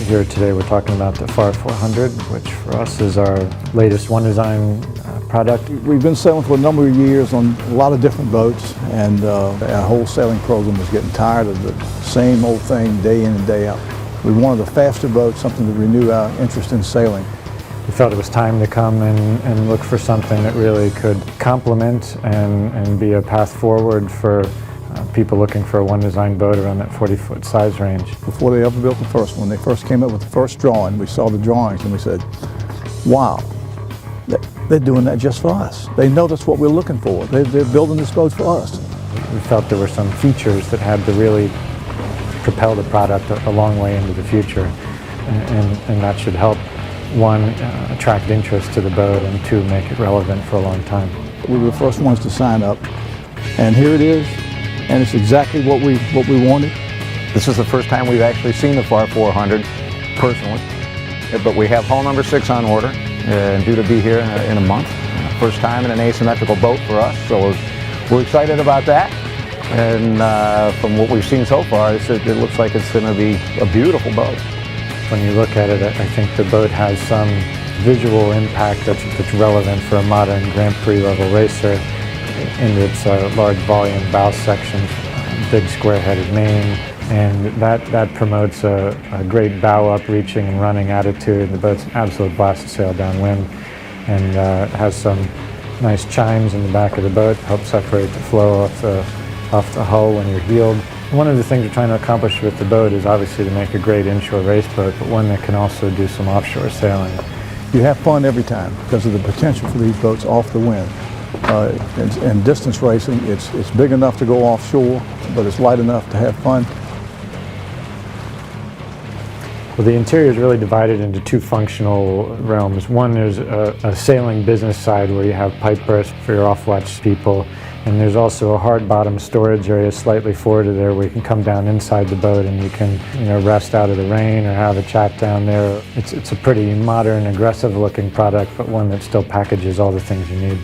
Here today we're talking about the Farr 400, which for us is our latest One Design product. We've been sailing for a number of years on a lot of different boats, and our whole sailing program was getting tired of the same old thing day in and day out. We wanted a faster boat, something to renew our interest in sailing. We felt it was time to come and look for something that really could complement and be a path forward for people looking for a One Design boat around that 40-foot size range. Before they ever built the first one, they first came up with the first drawing. We saw the drawings and we said, wow, they're doing that just for us. They know that's what we're looking for. They're building this boat for us. We felt there were some features that had to really propel the product a long way into the future, and that should help, one, attract interest to the boat, and two, make it relevant for a long time. We were the first ones to sign up, and here it is, and it's exactly what we wanted. This is the first time we've actually seen the Farr 400 personally, but we have hull number 6 on order and due to be here in a month. First time in an asymmetrical boat for us, so we're excited about that. And from what we've seen so far, it looks like it's going to be a beautiful boat. When you look at it, I think the boat has some visual impact that's relevant for a modern Grand Prix level racer in its large volume bow sections, big square-headed main, and that promotes a great bow up, reaching and running attitude. The boat's an absolute blast to sail downwind, and it has some nice chimes in the back of the boat to help separate the flow off the hull when you're heeled. One of the things we're trying to accomplish with the boat is obviously to make a great inshore race boat, but one that can also do some offshore sailing. You have fun every time because of the potential for these boats off the wind. In distance racing, it's big enough to go offshore, but it's light enough to have fun. Well, the interior is really divided into two functional realms. One, there's a sailing business side where you have pipe berths for your off-watch people, and there's also a hard bottom storage area slightly forward of there where you can come down inside the boat and you can, rest out of the rain or have a chat down there. It's a pretty modern, aggressive looking product, but one that still packages all the things you need.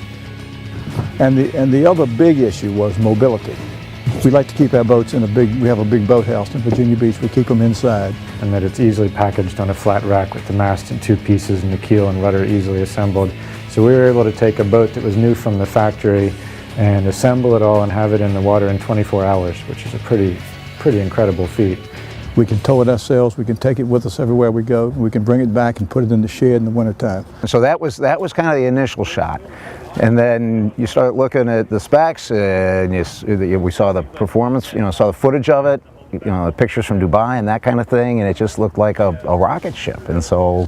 And the other big issue was mobility. We like to keep our boats we have a big boathouse in Virginia Beach. We keep them inside. And that it's easily packaged on a flat rack with the mast in two pieces and the keel and rudder easily assembled. So we were able to take a boat that was new from the factory and assemble it all and have it in the water in 24 hours, which is a pretty incredible feat. We can tow it ourselves, we can take it with us everywhere we go, we can bring it back and put it in the shed in the wintertime. So that was kind of the initial shot. And then you start looking at the specs, and we saw the performance, saw the footage of it, the pictures from Dubai and that kind of thing, and it just looked like a rocket ship. And so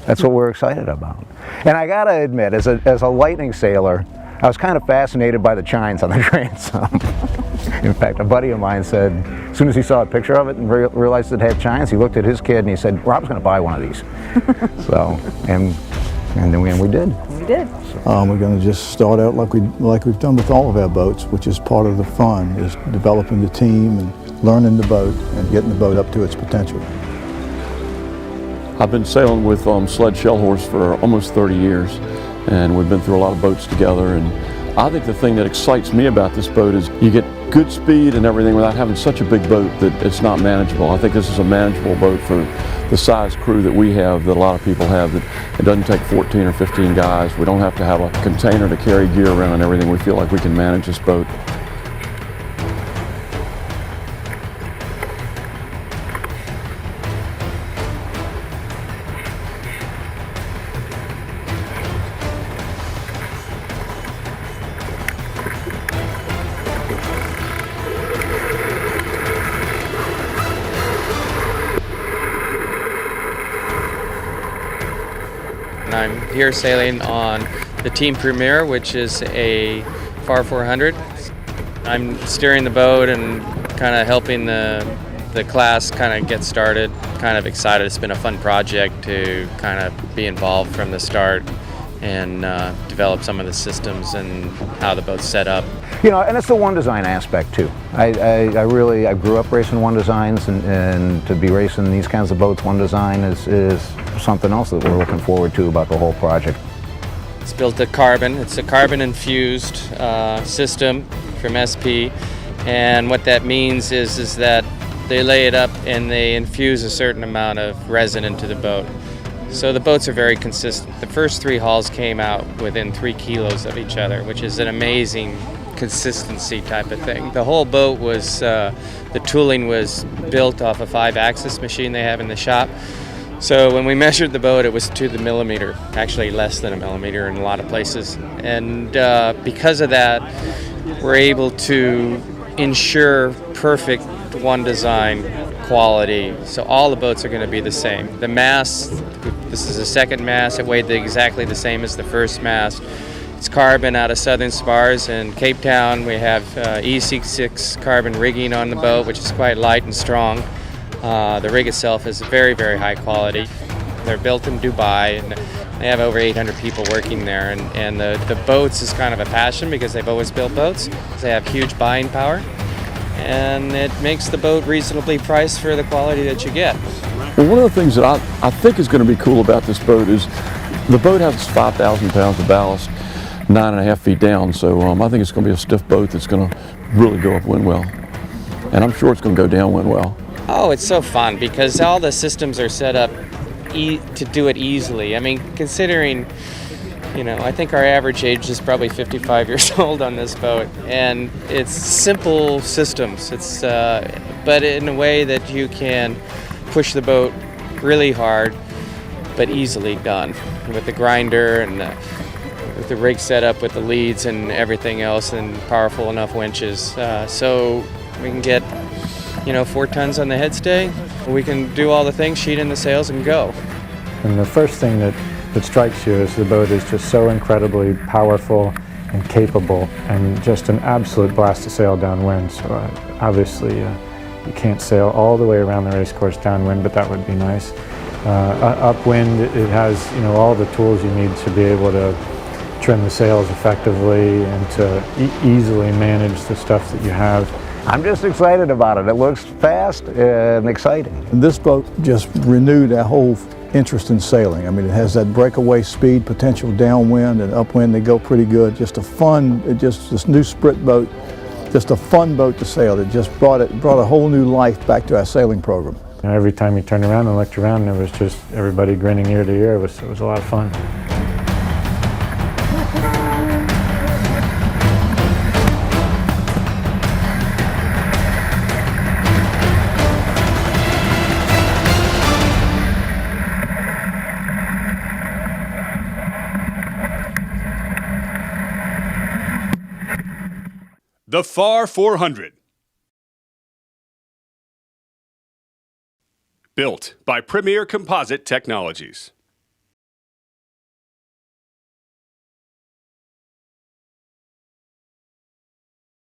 that's what we're excited about. And I gotta admit, as a lightning sailor, I was kind of fascinated by the chines on the transom. In fact, a buddy of mine said, as soon as he saw a picture of it and realized it had chines, he looked at his kid and he said, Rob's going to buy one of these. So, and then we did. We did. We're going to just start out like we've done with all of our boats, which is part of the fun, is developing the team and learning the boat and getting the boat up to its potential. I've been sailing with Sled Shell Horse for almost 30 years, and we've been through a lot of boats together. And I think the thing that excites me about this boat is you get good speed and everything without having such a big boat that it's not manageable. I think this is a manageable boat for the size crew that we have, that a lot of people have, that it doesn't take 14 or 15 guys. We don't have to have a container to carry gear around and everything. We feel like we can manage this boat. I'm here sailing on the Team Premier, which is a Farr 400. I'm steering the boat and kind of helping the class kind of get started. Kind of excited. It's been a fun project to kind of be involved from the start and develop some of the systems and how the boat's set up. And it's the One Design aspect too. I grew up racing One Designs, and to be racing these kinds of boats, One Design is something else that we're looking forward to about the whole project. It's built to carbon. It's a carbon infused system from SP, and what that means is that they lay it up and they infuse a certain amount of resin into the boat. So the boats are very consistent. The first 3 hulls came out within 3 kilos of each other, which is an amazing consistency type of thing. The whole boat was, the tooling was built off a 5-axis machine they have in the shop. So when we measured the boat, it was to the millimeter, actually less than a millimeter in a lot of places. And because of that, we're able to ensure perfect one design quality. So all the boats are going to be the same. The mast, this is the second mast. It weighed exactly the same as the first mast. It's carbon out of Southern Spars in Cape Town. We have EC6 carbon rigging on the boat, which is quite light and strong. The rig itself is very, very high quality. They're built in Dubai, and they have over 800 people working there. And the boats is kind of a passion because they've always built boats. They have huge buying power, and it makes the boat reasonably priced for the quality that you get. Well, one of the things that I think is going to be cool about this boat is the boat has 5,000 pounds of ballast, 9.5 feet down. So I think it's going to be a stiff boat that's going to really go upwind well. And I'm sure it's going to go downwind well. Oh, it's so fun because all the systems are set up to do it easily. I mean, considering, I think our average age is probably 55 years old on this boat, and it's simple systems. It's but in a way that you can push the boat really hard, but easily done with the grinder and with the rig set up with the leads and everything else, and powerful enough winches. So we can get 4 tons on the headstay. We can do all the things, sheet in the sails, and go. And the first thing that strikes you is the boat is just so incredibly powerful and capable, and just an absolute blast to sail downwind. So obviously you can't sail all the way around the race course downwind, but that would be nice. Upwind, it has all the tools you need to be able to trim the sails effectively and to easily manage the stuff that you have. I'm just excited about it. It looks fast and exciting. And this boat just renewed our whole interest in sailing. I mean, it has that breakaway speed potential downwind, and upwind they go pretty good. Just a fun, this new Sprit boat, just a fun boat to sail. It just brought a whole new life back to our sailing program. Every time you turned around and looked around, there was just everybody grinning ear to ear. It was a lot of fun. The Farr 400. Built by Premier Composite Technologies.